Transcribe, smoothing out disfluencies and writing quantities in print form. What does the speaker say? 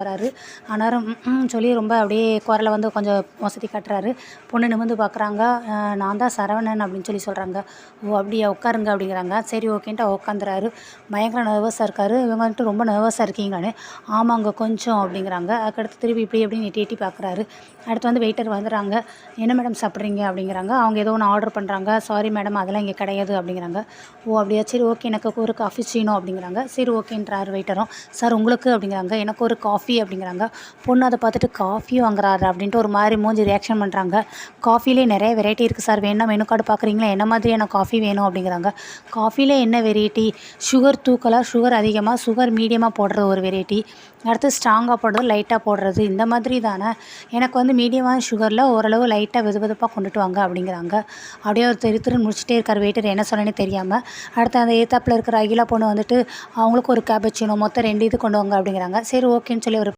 வராரு. ஆனாலும் சொல்லி ரொம்ப அப்படியே குரல வந்து கொஞ்சம் ஒசத்தி காட்டுறாரு. பொண்ணு நிமிர்ந்து பார்க்குறாங்க. நான் தான் சரவணன் அப்படின்னு சொல்கிறாங்க. ஓ! அப்படியா உட்காருங்க அப்படிங்கிறாங்க. சரி ஓகேன்ட்டு அவர் உட்காந்துறாரு. பயங்கர நர்வஸாக இருக்காரு. இவங்க வந்துட்டு ரொம்ப நர்வஸாக இருக்கீங்களான்னு, ஆமாங்க கொஞ்சம் அப்படிங்கிறாங்க. அதுக்கடுத்து திருப்பி இப்படி எப்படின்னு எட்டி எட்டி பார்க்குறாரு. அடுத்து வந்து வெயிட்டர் வந்துடுறாங்க. என்ன மேடம் சாப்பிட்றீங்க அப்படிங்கிறாங்க. அவங்க ஏதோ ஒன்று ஆர்டர் பண்ணுறாங்க. சாரி மேடம் அதெல்லாம் இங்கே கிடையாது அப்படிங்கிறாங்க. ஓ! அப்படியா சரி ஓகே எனக்கு ஒரு காஃபிச்சீனோ அப்படிங்கிறாங்க. சரி ஓகேன்றாரு வெயிட்டரும். சார் உங்களுக்கு அப்படிங்கிறாங்க. எனக்கு ஒரு காஃபி அப்படிங்கிறாங்க. பொண்ணு அதை பார்த்துட்டு காஃபி வாங்குறாரு அப்படின்ட்டு ஒரு மாதிரி மூஞ்சி ரியாக்ஷன் பண்ணுறாங்க. காஃபிலே நிறைய வெரைட்டி இருக்குது சார், வேணா மெனு கார்டு பார்க்குறீங்களா, என்ன மாதிரியான காஃபி வேணும் அப்படிங்கிறாங்க. காஃபிலே என்ன வெரைட்டி, சுகர் தூக்கலா, சுகர் அதிகமாக, சுகர் மீடியமாக போடுறது ஒரு வெரைட்டி, அடுத்து ஸ்ட்ராங்காக போடுறது, லைட்டாக போடுறது, இந்த மாதிரி தானே. எனக்கு வந்து மீடியமான சுகரில் ஓரளவு லைட்டாக வெதுவெதுப்பாக கொண்டுட்டு வாங்க அப்படிங்கிறாங்க. அப்படியே ஒரு திருன்னு முடிச்சுட்டே இருக்கார் வெயிட்டர், என்ன சொன்னேனே தெரியாமல். அடுத்து அந்த ஏத்தாப்பில் இருக்கிற அகிலா பொண்ணு வந்துட்டு அவங்களுக்கு ஒரு கேபச்சினோ மொத்தம் 2 இது கொண்டு வாங்க அப்படிங்கிறாங்க. சரி ஓகேன்னு சொல்லி ஒரு